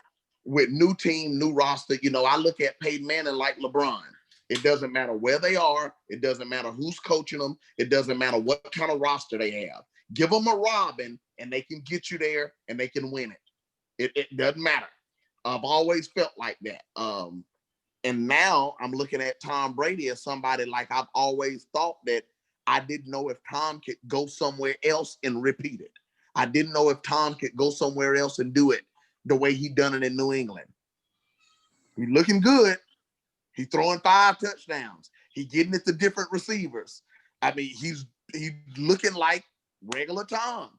with new team, new roster. You know, I look at Peyton Manning like LeBron. It doesn't matter where they are. It doesn't matter who's coaching them. It doesn't matter what kind of roster they have. Give them a Robin and they can get you there and they can win it. It doesn't matter. I've always felt like that. And now I'm looking at Tom Brady as somebody like I've always thought that I didn't know if Tom could go somewhere else and repeat it. I didn't know if Tom could go somewhere else and do it the way he done it in New England. He's looking good. He's throwing 5 touchdowns. He's getting it to different receivers. I mean, he's looking like regular Tom.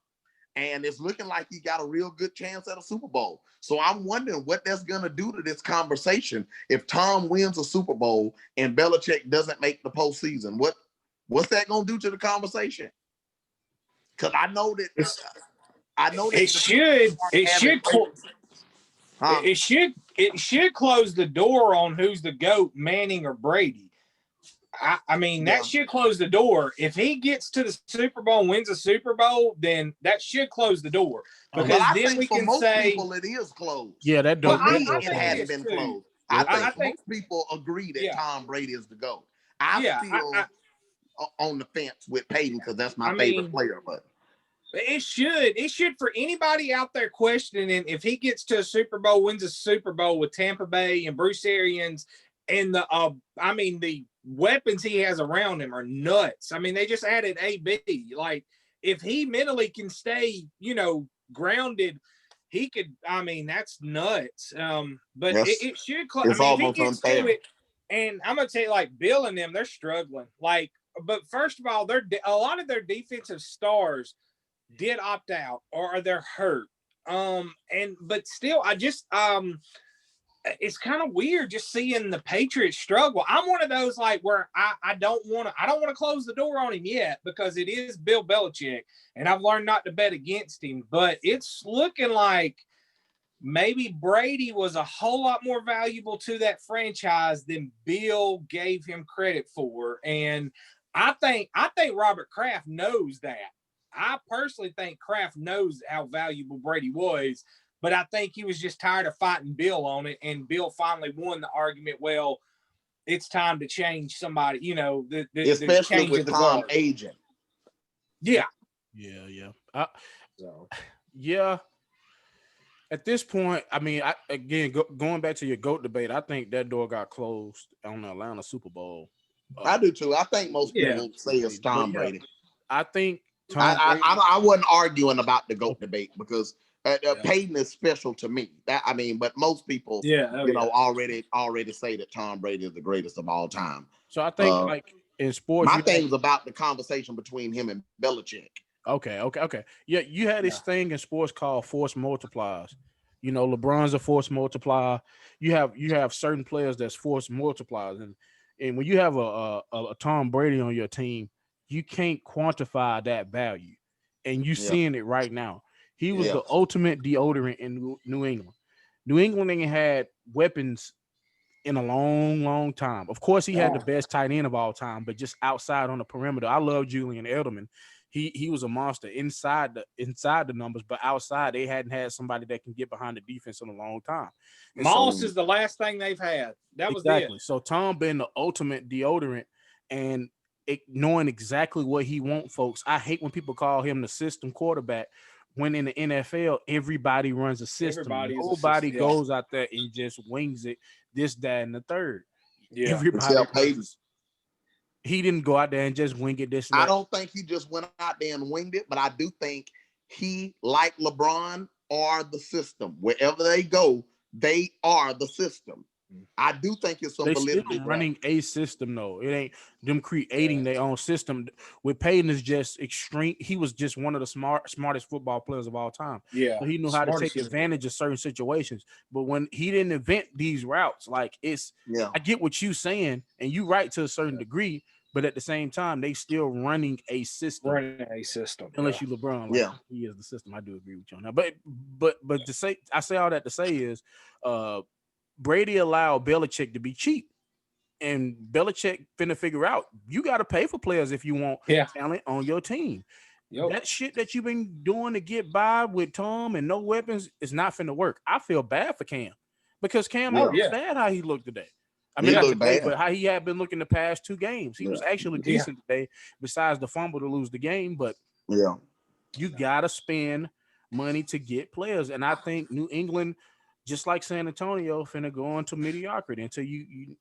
And it's looking like he got a real good chance at a Super Bowl. So I'm wondering what that's going to do to this conversation if Tom wins a Super Bowl and Belichick doesn't make the postseason. What's that going to do to the conversation? Because I know that it should close the door on who's the GOAT, Manning or Brady. I mean, that should close the door. If he gets to the Super Bowl and wins a Super Bowl, then that should close the door. Because then we can say people it is closed. Yeah, that door. For me, it hadn't been closed. I think most people agree that Tom Brady is the GOAT. I'm still on the fence with Peyton because that's my favorite player. But it should for anybody out there questioning if he gets to a Super Bowl, wins a Super Bowl with Tampa Bay and Bruce Arians and the weapons he has around him are nuts. I mean, they just added AB. Like, if he mentally can stay, grounded, he could. I mean, that's nuts. But it should. It's almost unfair. And I'm gonna tell you, like Bill and them, they're struggling. Like, but first of all, a lot of their defensive stars did opt out or they're hurt. But still, it's kind of weird just seeing the Patriots struggle. I'm one of those like where I don't want to close the door on him yet because it is Bill Belichick and I've learned not to bet against him, but it's looking like maybe Brady was a whole lot more valuable to that franchise than Bill gave him credit for. And I think Robert Kraft knows that. I personally think Kraft knows how valuable Brady was. But I think he was just tired of fighting Bill on it, and Bill finally won the argument. Well, it's time to change somebody, especially with Tom aging. Yeah. At this point, I mean, going back to your GOAT debate, I think that door got closed on the Atlanta Super Bowl. I do too. I think most people say it's Tom Brady. I think Tom Brady. I wasn't arguing about the GOAT debate because Peyton is special to me. But most people, already say that Tom Brady is the greatest of all time. So I think, like in sports, my thing's about the conversation between him and Belichick. Okay. Yeah, you had this thing in sports called force multipliers. LeBron's a force multiplier. You have certain players that's force multipliers, and when you have a Tom Brady on your team, you can't quantify that value, and you seeing it right now. He was the ultimate deodorant in New England. New England ain't had weapons in a long, long time. Of course, he had the best tight end of all time, but just outside on the perimeter, I love Julian Edelman. He was a monster inside the numbers, but outside they hadn't had somebody that can get behind the defense in a long time. And Moss is the last thing they've had. That was exactly. So Tom been the ultimate deodorant and knowing exactly what he wants, folks. I hate when people call him the system quarterback. When in the NFL, everybody runs a system. Nobody goes out there and just wings it, this, that, and the third. Yeah. Everybody. He didn't go out there and just wing it this. I don't think he just went out there and winged it, but I do think he, like LeBron, are the system. Wherever they go, they are the system. I do think it's some They still validity. running a system though. It ain't them creating their own system. With Peyton is just extreme. He was just one of the smartest football players of all time. Yeah, So he knew how to take advantage of certain situations. But when he didn't invent these routes, like I get what you saying, and you right to a certain degree. But at the same time, they still running a system. Unless you LeBron, like he is the system. I do agree with you on that. But to say, I say all that to say is, Brady allowed Belichick to be cheap, and Belichick finna figure out you got to pay for players if you want talent on your team. That shit that you've been doing to get by with Tom and no weapons is not finna work. I feel bad for Cam because Cam looked bad how he looked today. I mean, not today, but how he had been looking the past 2 games. He was actually decent today, besides the fumble to lose the game. But you gotta spend money to get players, and I think New England, just like San Antonio, finna go into mediocrity until you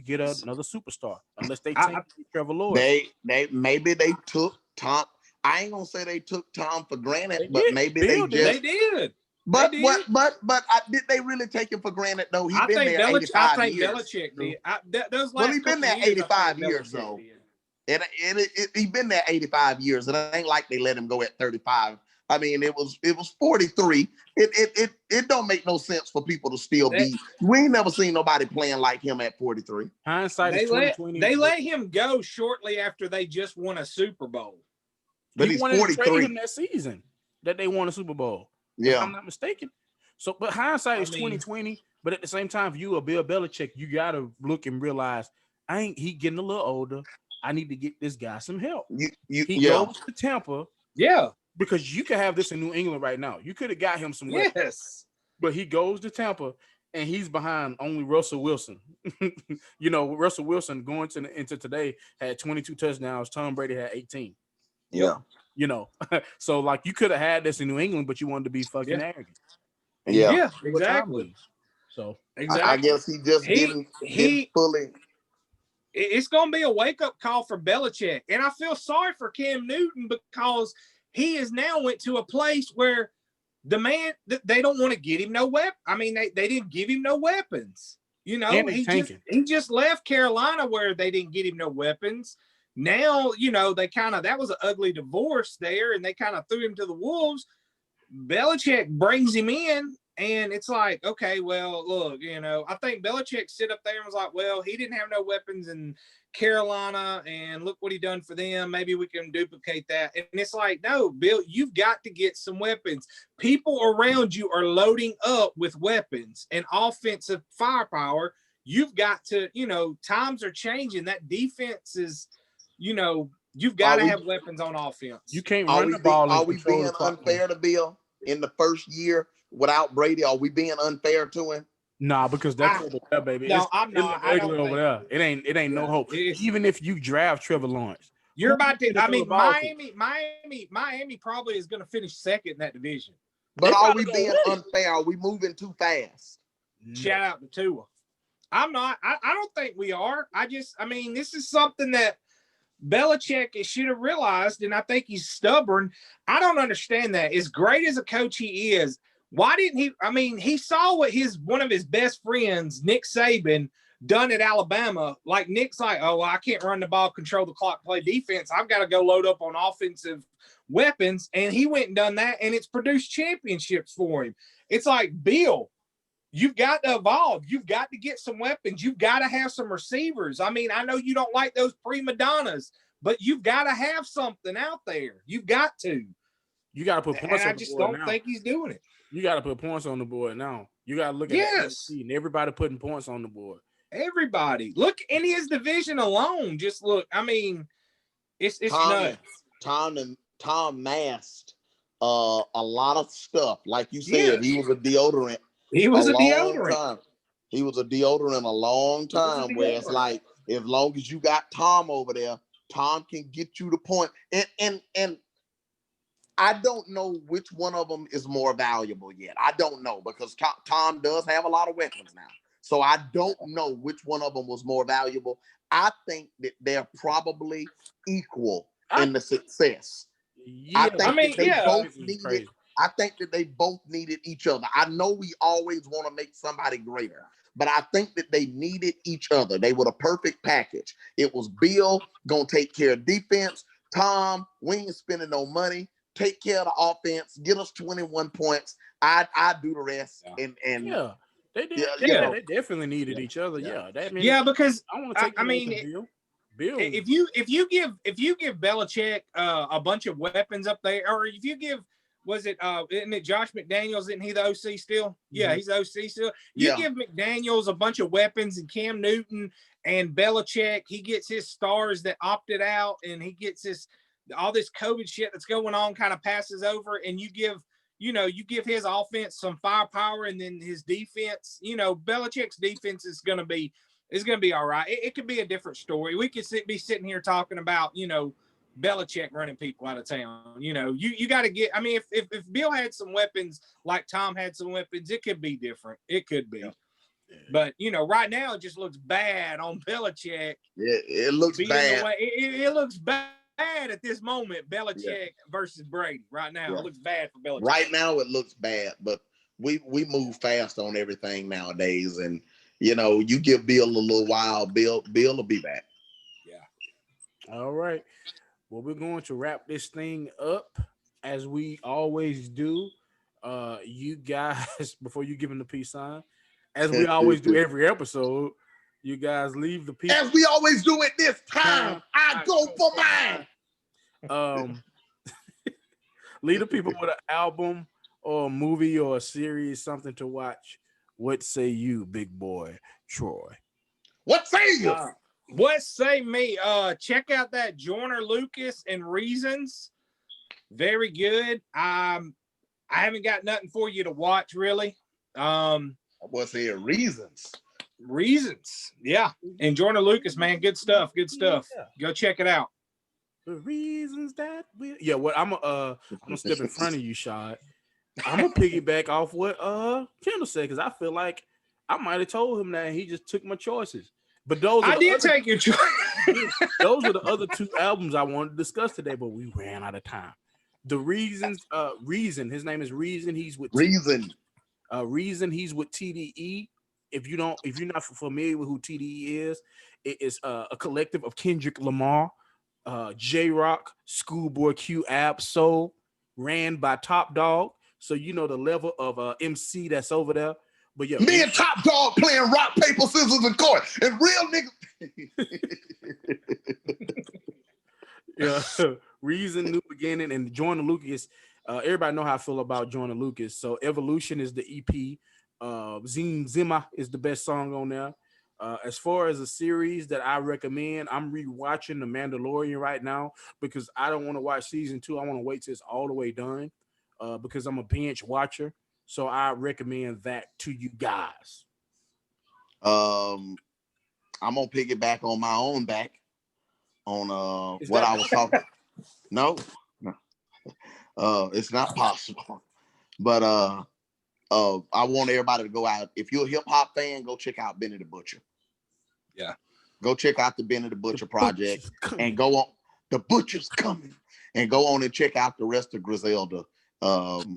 get another superstar. Unless they take Trevor Lawrence. They took Tom. I ain't gonna say they took Tom for granted, but maybe they did. But did they really take him for granted though? He's been there 85 years. I think Belichick did. He's been there 85 years though. He's been there 85 years. It ain't like they let him go at 35. I mean, it was 43. It don't make no sense for people to still be. We ain't never seen nobody playing like him at 43. Hindsight is 2020. They let him go shortly after they just won a Super Bowl. But he's 43. Him that season that they won a Super Bowl. Yeah, if I'm not mistaken. So, but hindsight is 2020. But at the same time, if you a Bill Belichick, you gotta look and realize he getting a little older. I need to get this guy some help. He goes to Tampa. Yeah. Because you can have this in New England right now. You could have got him some weapons. Yes. But he goes to Tampa and he's behind only Russell Wilson. Russell Wilson going into today had 22 touchdowns. Tom Brady had 18. Yeah. So like you could have had this in New England, but you wanted to be fucking arrogant. Yeah, exactly. So I guess he just didn't fully. It's going to be a wake-up call for Belichick. And I feel sorry for Cam Newton because he has now went to a place where the man, they don't want to get him no weapon. I mean, they didn't give him no weapons. He just left Carolina where they didn't get him no weapons. Now, they that was an ugly divorce there, and they kind of threw him to the wolves. Belichick brings him in, and it's like, okay, well, look, I think Belichick sit up there and was like, well, he didn't have no weapons in Carolina, and look what he done for them. Maybe we can duplicate that. And it's like, no, Bill, you've got to get some weapons. People around you are loading up with weapons and offensive firepower. You've got to, times are changing. That defense is, you've got to have weapons on offense. You can't run the ball. Are we being unfair to Bill in the first year without Brady? Are we being unfair to him? Nah, because that's over there, baby. No, I'm not. I don't over there. It ain't no hope. Even if you draft Trevor Lawrence, you're about to. I mean, Miami probably is going to finish second in that division. But are we being unfair? Are we moving too fast? Shout out to Tua. I'm not. I don't think we are. This is something that Belichick should have realized, and I think he's stubborn. I don't understand that. As great as a coach he is, why didn't he? I mean, he saw what one of his best friends, Nick Saban, done at Alabama. Like Nick's like, oh, well, I can't run the ball, control the clock, play defense. I've got to go load up on offensive weapons. And he went and done that, and it's produced championships for him. It's like, Bill, you've got to evolve. You've got to get some weapons. You've got to have some receivers. I mean, I know you don't like those prima donnas, but you've got to have something out there. You've got to. You got to put points on the board. I just don't think he's doing it. You got to put points on the board now. You got to look at that and everybody putting points on the board. Everybody. Look in his division alone. Just look. I mean, it's nuts. Tom masked a lot of stuff. Like you said, he was a deodorant. He was a deodorant. He was a deodorant a long time, where it's like, as long as you got Tom over there, Tom can get you the point. And I don't know which one of them is more valuable yet. I don't know, because Tom does have a lot of weapons now. So I don't know which one of them was more valuable. I think that they're probably equal in the success. Yeah, I think they both needed. I think that they both needed each other. I know we always want to make somebody greater, but I think that they needed each other. They were the perfect package. It was Bill gonna take care of defense. Tom, we ain't spending no money. Take care of the offense. Get us 21 points. I do the rest. And yeah, they did. yeah, They definitely needed each other. Yeah, that means because I want to take. I mean, Bill. If you give Belichick a bunch of weapons up there, or if you give, isn't it Josh McDaniels? Isn't he the OC still? Mm-hmm. Yeah, he's the OC still. You give McDaniels a bunch of weapons and Cam Newton and Belichick, he gets his stars that opted out, and he gets all this COVID shit that's going on kind of passes over, and you give his offense some firepower, and then his defense, Belichick's defense is going to be all right. It could be a different story. We could be sitting here talking about, Belichick running people out of town. You got to get. I mean, if Bill had some weapons like Tom had some weapons, it could be different. It could be. Yeah. But right now it just looks bad on Belichick. Yeah, it looks bad. It looks bad at this moment. Belichick versus Brady. Right now it looks bad for Belichick. Right now it looks bad, but we move fast on everything nowadays, and you give Bill a little while, Bill will be back. Yeah. All right. Well, we're going to wrap this thing up as we always do. You guys, before you give him the peace sign, as we always do every episode, you guys leave the peace. As we always do it this time, I go for mine. Leave the people with an album or a movie or a series, something to watch. What say you, big boy Troy? What say you? What say me? Check out that Joyner Lucas and Reasons. Very good. I haven't got nothing for you to watch really. What's here? Reasons. Yeah. And Joyner Lucas, man, good stuff. Yeah. Go check it out. The reasons that we I'm gonna step in front of you, Shad. I'm gonna piggyback off what Kendall said, because I feel like I might have told him that he just took my choices. But I did take your choice. Those are the other two albums I wanted to discuss today, but we ran out of time. The Reasons, Reason. His name is Reason. He's with Reason. Reason. He's with TDE. If you're not familiar with who TDE is, it is a collective of Kendrick Lamar, J-Rock, Schoolboy Q, Ab-Soul, ran by Top Dog. So the level of MC that's over there. But yeah, me and Top Dog playing rock, paper, scissors, and court, and real niggas. Yeah, Reason, New Beginning, and Joyner Lucas. Everybody know how I feel about Joyner Lucas. So Evolution is the EP. Zim Zima is the best song on there. As far as a series that I recommend, I'm rewatching The Mandalorian right now because I don't want to watch season 2. I want to wait till it's all the way done because I'm a binge watcher. So I recommend that to you guys. I'm gonna piggyback on my own back on what I was talking. No, it's not possible. But I want everybody to go out. If you're a hip hop fan, go check out Benny the Butcher. Yeah, go check out the Benny the Butcher project and go on. The Butcher's coming, and go on and check out the rest of Griselda.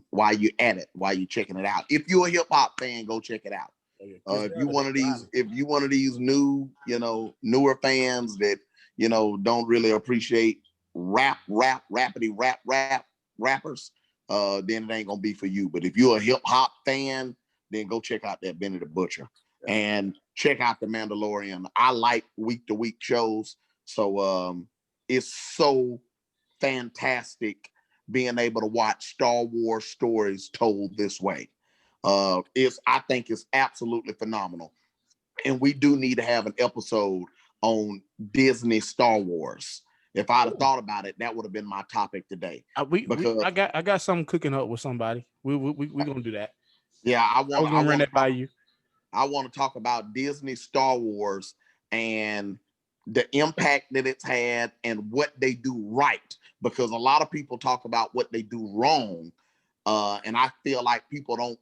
While you're at it, while you're checking it out. If you're a hip hop fan, go check it out. If you one of these new, newer fans that don't really appreciate rappers, then it ain't gonna be for you. But if you're a hip hop fan, then go check out that Benny the Butcher and check out The Mandalorian. I like week to week shows, so it's so fantastic being able to watch Star Wars stories told this way. I think it's absolutely phenomenal. And we do need to have an episode on Disney Star Wars. If I'd have thought about it, that would have been my topic today. I got something cooking up with somebody. We gonna do that. Yeah, I want to run that by you. I want to talk about Disney Star Wars and the impact that it's had and what they do right, because a lot of people talk about what they do wrong, and I feel like people don't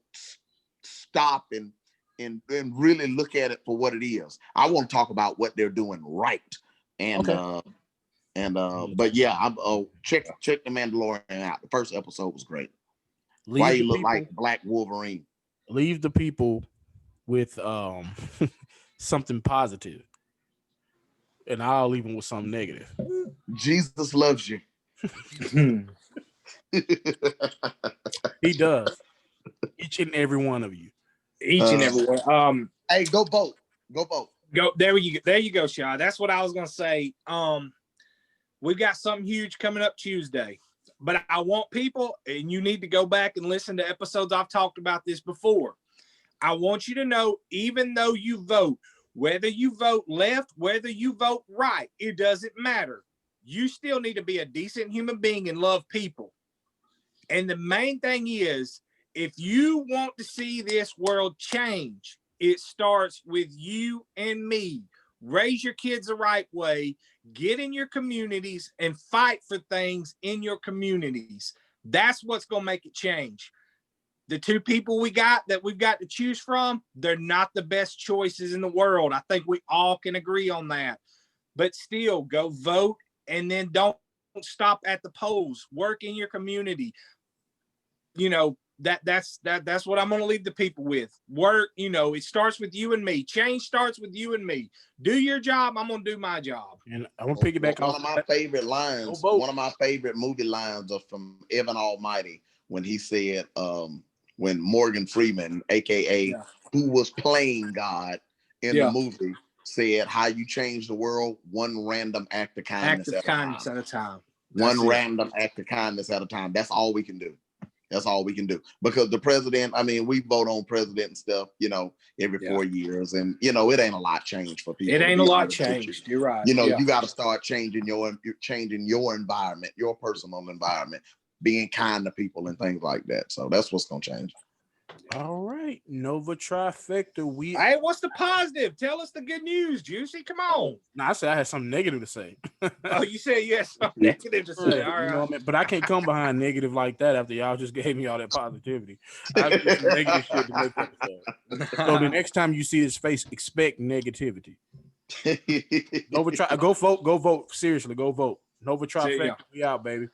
stop and really look at it for what it is. I want to talk about what they're doing right, and but yeah, I'm check The Mandalorian out. The first episode was great. Why he look like Black Wolverine? Leave the people with something positive, and I'll leave them with something negative. Jesus loves you. He does. Each and every one of you. Each and every one. Hey, go vote. Go vote. Go there you go, Shy. That's what I was gonna say. We've got something huge coming up Tuesday. But I want people, and you need to go back and listen to episodes I've talked about this before. I want you to know, even though you vote, whether you vote left, whether you vote right, it doesn't matter. You still need to be a decent human being and love people. And the main thing is, if you want to see this world change, it starts with you and me. Raise your kids the right way, get in your communities and fight for things in your communities. That's what's going to make it change. The two people we've got to choose from, they're not the best choices in the world. I think we all can agree on that. But still, go vote, and then don't stop at the polls. Work in your community. You know, that's what I'm going to leave the people with. Work, you know, it starts with you and me. Change starts with you and me. Do your job. I'm going to do my job. And I want to piggyback off one of my favorite lines. One of my favorite movie lines are from Evan Almighty when he said, when Morgan Freeman, aka who was playing God in the movie, said, "How you change the world, one random act of kindness at a time. One random act of kindness at a time. That's all we can do. That's all we can do. Because the president, I mean, we vote on president and stuff, you know, every 4 years. And, you know, it ain't a lot changed for people. It ain't a lot changed. You're right. You know, you got to start changing your environment, your personal environment, being kind to people and things like that. So that's what's going to change. All right, Nova Trifecta. Hey, what's the positive? Tell us the good news, Juicy. Come on. No, I said I had something negative to say. Oh, you said you had something negative to say. All right. You know what I mean? But I can't come behind negative like that after y'all just gave me all that positivity. I get some negative shit the next episode. So the next time you see his face, expect negativity. Nova go vote. Seriously, go vote. Nova Trifecta. We out, baby.